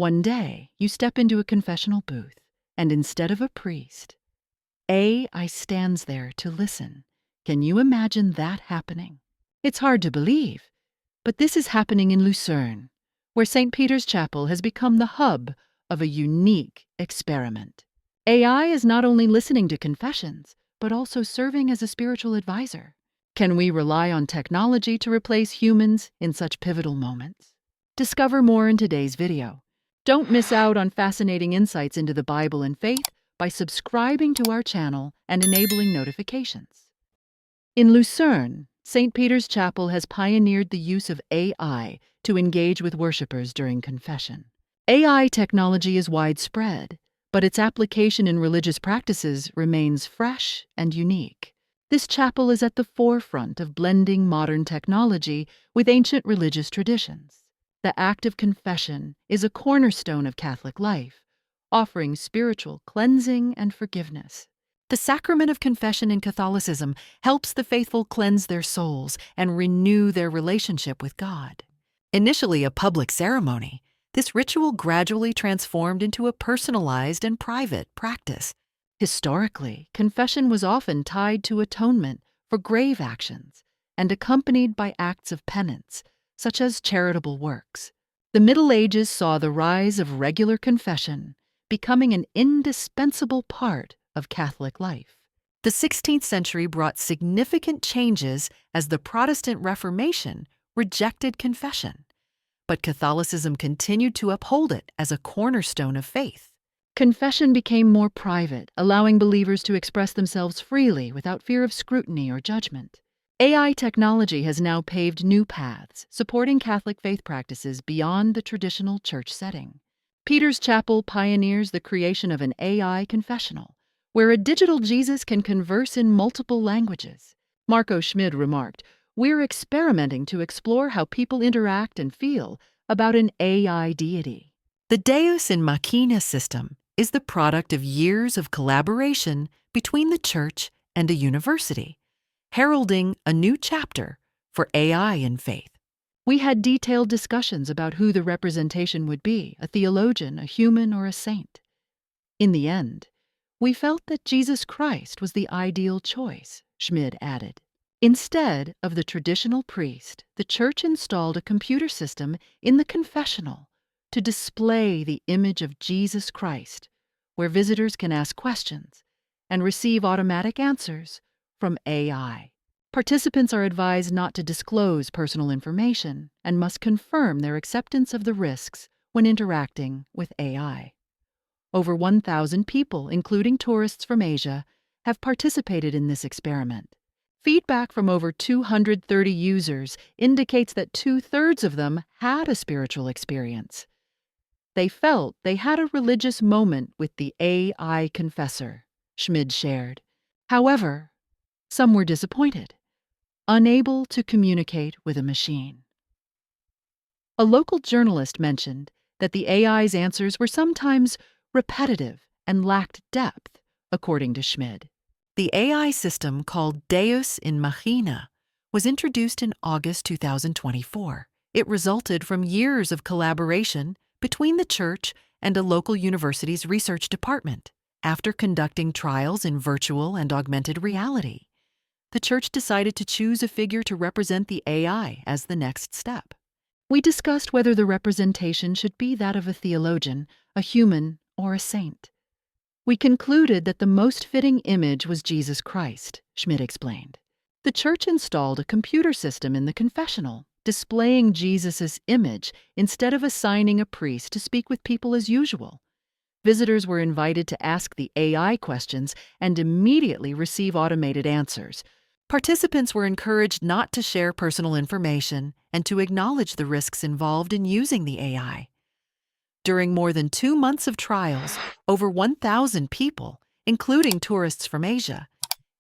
One day, you step into a confessional booth, and instead of a priest, AI stands there to listen. Can you imagine that happening? It's hard to believe, but this is happening in Lucerne, where St. Peter's Chapel has become the hub of a unique experiment. AI is not only listening to confessions, but also serving as a spiritual advisor. Can we rely on technology to replace humans in such pivotal moments? Discover more in today's video. Don't miss out on fascinating insights into the Bible and faith by subscribing to our channel and enabling notifications. In Lucerne, St. Peter's Chapel has pioneered the use of AI to engage with worshipers during confession. AI technology is widespread, but its application in religious practices remains fresh and unique. This chapel is at the forefront of blending modern technology with ancient religious traditions. The act of confession is a cornerstone of Catholic life, offering spiritual cleansing and forgiveness. The sacrament of confession in Catholicism helps the faithful cleanse their souls and renew their relationship with God. Initially a public ceremony, this ritual gradually transformed into a personalized and private practice. Historically, confession was often tied to atonement for grave actions and accompanied by acts of penance, such as charitable works. The Middle Ages saw the rise of regular confession, becoming an indispensable part of Catholic life. The 16th century brought significant changes as the Protestant Reformation rejected confession, but Catholicism continued to uphold it as a cornerstone of faith. Confession became more private, allowing believers to express themselves freely without fear of scrutiny or judgment. AI technology has now paved new paths, supporting Catholic faith practices beyond the traditional church setting. Peter's Chapel pioneers the creation of an AI confessional, where a digital Jesus can converse in multiple languages. Marco Schmid remarked, "We're experimenting to explore how people interact and feel about an AI deity." The Deus in Machina system is the product of years of collaboration between the church and a university, heralding a new chapter for AI in faith. We had detailed discussions about who the representation would be, a theologian, a human, or a saint. In the end, we felt that Jesus Christ was the ideal choice, Schmid added. Instead of the traditional priest, the church installed a computer system in the confessional to display the image of Jesus Christ, where visitors can ask questions and receive automatic answers from AI. Participants are advised not to disclose personal information and must confirm their acceptance of the risks when interacting with AI. Over 1,000 people, including tourists from Asia, have participated in this experiment. Feedback from over 230 users indicates that 2/3 of them had a spiritual experience. They felt they had a religious moment with the AI confessor, Schmid shared. However, some were disappointed, unable to communicate with a machine. A local journalist mentioned that the AI's answers were sometimes repetitive and lacked depth, according to Schmid. The AI system called Deus in Machina was introduced in August 2024. It resulted from years of collaboration between the church and a local university's research department. After conducting trials in virtual and augmented reality, the church decided to choose a figure to represent the AI as the next step. We discussed whether the representation should be that of a theologian, a human, or a saint. We concluded that the most fitting image was Jesus Christ, Schmid explained. The church installed a computer system in the confessional, displaying Jesus' image instead of assigning a priest to speak with people as usual. Visitors were invited to ask the AI questions and immediately receive automated answers. Participants were encouraged not to share personal information and to acknowledge the risks involved in using the AI. During more than 2 months of trials, over 1,000 people, including tourists from Asia,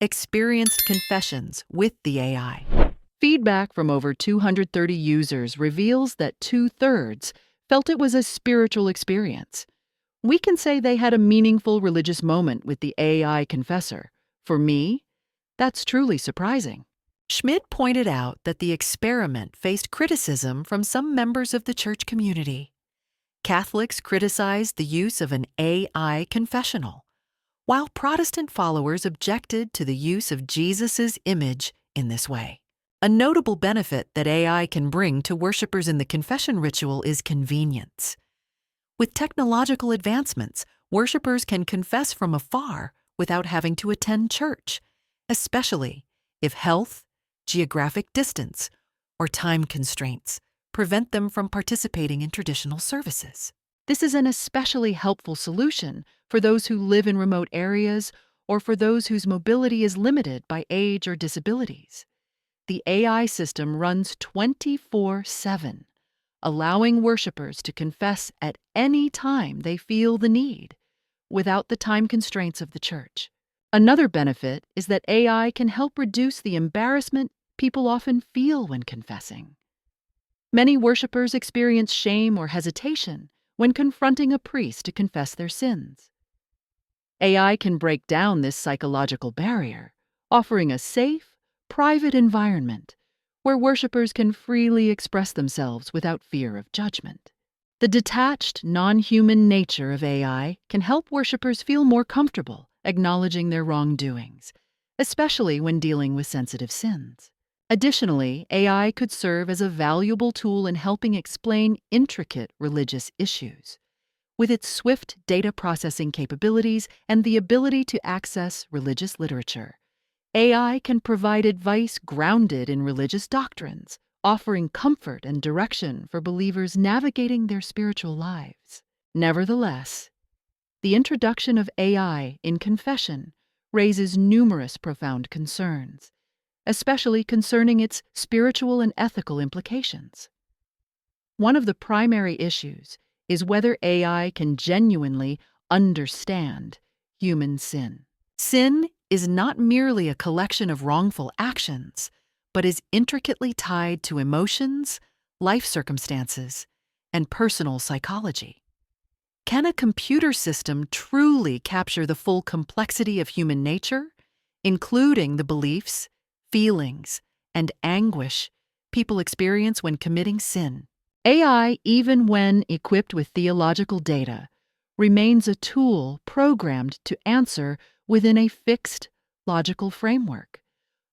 experienced confessions with the AI. Feedback from over 230 users reveals that 2/3 felt it was a spiritual experience. We can say they had a meaningful religious moment with the AI confessor. For me, that's truly surprising. Schmid pointed out that the experiment faced criticism from some members of the church community. Catholics criticized the use of an AI confessional, while Protestant followers objected to the use of Jesus' image in this way. A notable benefit that AI can bring to worshipers in the confession ritual is convenience. With technological advancements, worshipers can confess from afar without having to attend church, especially if health, geographic distance, or time constraints prevent them from participating in traditional services. This is an especially helpful solution for those who live in remote areas or for those whose mobility is limited by age or disabilities. The AI system runs 24/7, allowing worshipers to confess at any time they feel the need, without the time constraints of the church. Another benefit is that AI can help reduce the embarrassment people often feel when confessing. Many worshipers experience shame or hesitation when confronting a priest to confess their sins. AI can break down this psychological barrier, offering a safe, private environment where worshipers can freely express themselves without fear of judgment. The detached, non-human nature of AI can help worshipers feel more comfortable acknowledging their wrongdoings, especially when dealing with sensitive sins. Additionally, AI could serve as a valuable tool in helping explain intricate religious issues. With its swift data processing capabilities and the ability to access religious literature, AI can provide advice grounded in religious doctrines, offering comfort and direction for believers navigating their spiritual lives. Nevertheless, the introduction of AI in confession raises numerous profound concerns, especially concerning its spiritual and ethical implications. One of the primary issues is whether AI can genuinely understand human sin. Sin is not merely a collection of wrongful actions, but is intricately tied to emotions, life circumstances, and personal psychology. Can a computer system truly capture the full complexity of human nature, including the beliefs, feelings, and anguish people experience when committing sin? AI, even when equipped with theological data, remains a tool programmed to answer within a fixed, logical framework,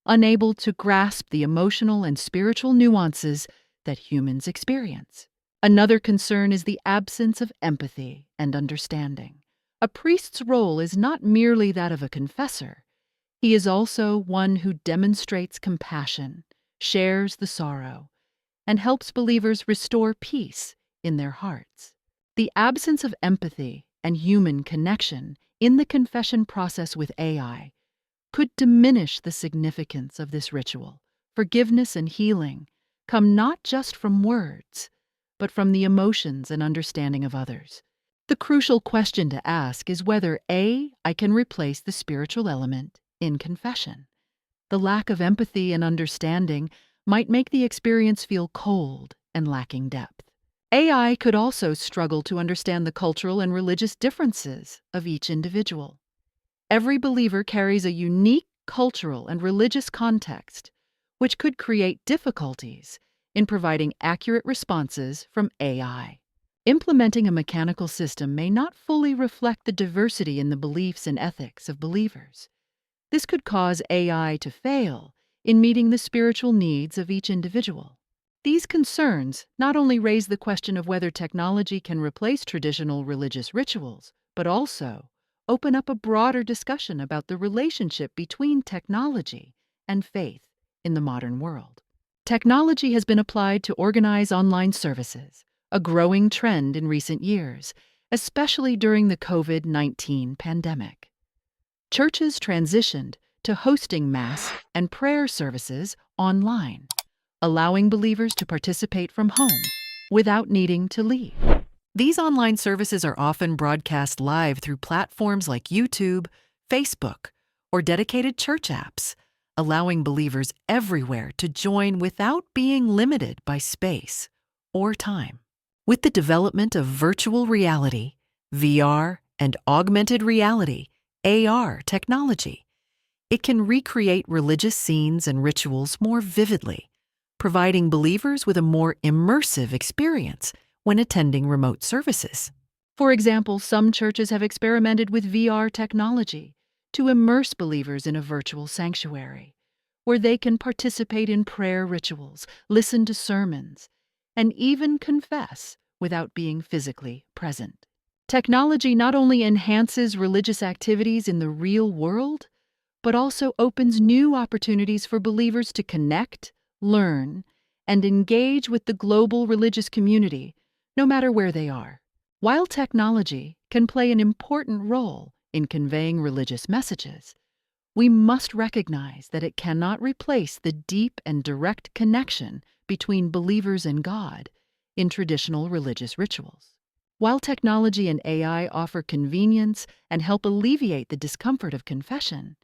unable to grasp the emotional and spiritual nuances that humans experience. Another concern is the absence of empathy and understanding. A priest's role is not merely that of a confessor. He is also one who demonstrates compassion, shares the sorrow, and helps believers restore peace in their hearts. The absence of empathy and human connection in the confession process with AI could diminish the significance of this ritual. Forgiveness and healing come not just from words, but from the emotions and understanding of others. The crucial question to ask is whether I can replace the spiritual element in confession. The lack of empathy and understanding might make the experience feel cold and lacking depth. AI could also struggle to understand the cultural and religious differences of each individual. Every believer carries a unique cultural and religious context, which could create difficulties in providing accurate responses from AI. Implementing a mechanical system may not fully reflect the diversity in the beliefs and ethics of believers. This could cause AI to fail in meeting the spiritual needs of each individual. These concerns not only raise the question of whether technology can replace traditional religious rituals, but also open up a broader discussion about the relationship between technology and faith in the modern world. Technology has been applied to organize online services, a growing trend in recent years, especially during the COVID-19 pandemic. Churches transitioned to hosting Mass and prayer services online, allowing believers to participate from home without needing to leave. These online services are often broadcast live through platforms like YouTube, Facebook, or dedicated church apps, allowing believers everywhere to join without being limited by space or time. With the development of virtual reality, VR, and augmented reality, AR technology, it can recreate religious scenes and rituals more vividly, providing believers with a more immersive experience when attending remote services. For example, some churches have experimented with VR technology to immerse believers in a virtual sanctuary, where they can participate in prayer rituals, listen to sermons, and even confess without being physically present. Technology not only enhances religious activities in the real world, but also opens new opportunities for believers to connect, learn, and engage with the global religious community, no matter where they are. While technology can play an important role in conveying religious messages, we must recognize that it cannot replace the deep and direct connection between believers and God in traditional religious rituals. While technology and AI offer convenience and help alleviate the discomfort of confession,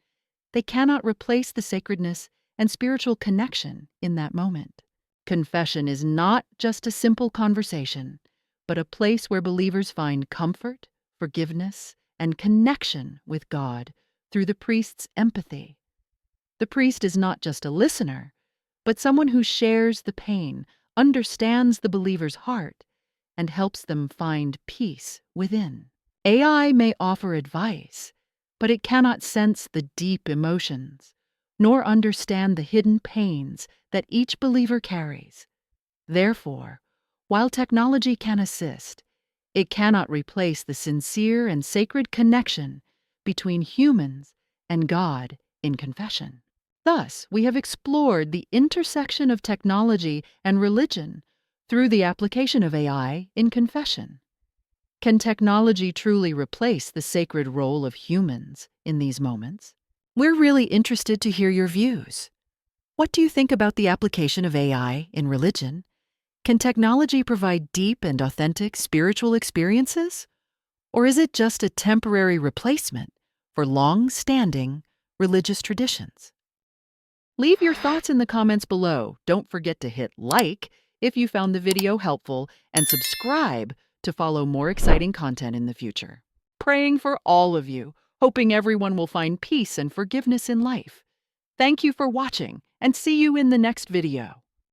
they cannot replace the sacredness and spiritual connection in that moment. Confession is not just a simple conversation, but a place where believers find comfort, forgiveness, and connection with God through the priest's empathy. The priest is not just a listener, but someone who shares the pain, understands the believer's heart, and helps them find peace within. AI may offer advice, but it cannot sense the deep emotions, nor understand the hidden pains that each believer carries. Therefore, while technology can assist, it cannot replace the sincere and sacred connection between humans and God in confession. Thus, we have explored the intersection of technology and religion through the application of AI in confession. Can technology truly replace the sacred role of humans in these moments? We're really interested to hear your views. What do you think about the application of AI in religion? Can technology provide deep and authentic spiritual experiences? Or is it just a temporary replacement for long-standing religious traditions? Leave your thoughts in the comments below. Don't forget to hit like if you found the video helpful and subscribe to follow more exciting content in the future. Praying for all of you, hoping everyone will find peace and forgiveness in life. Thank you for watching, and see you in the next video.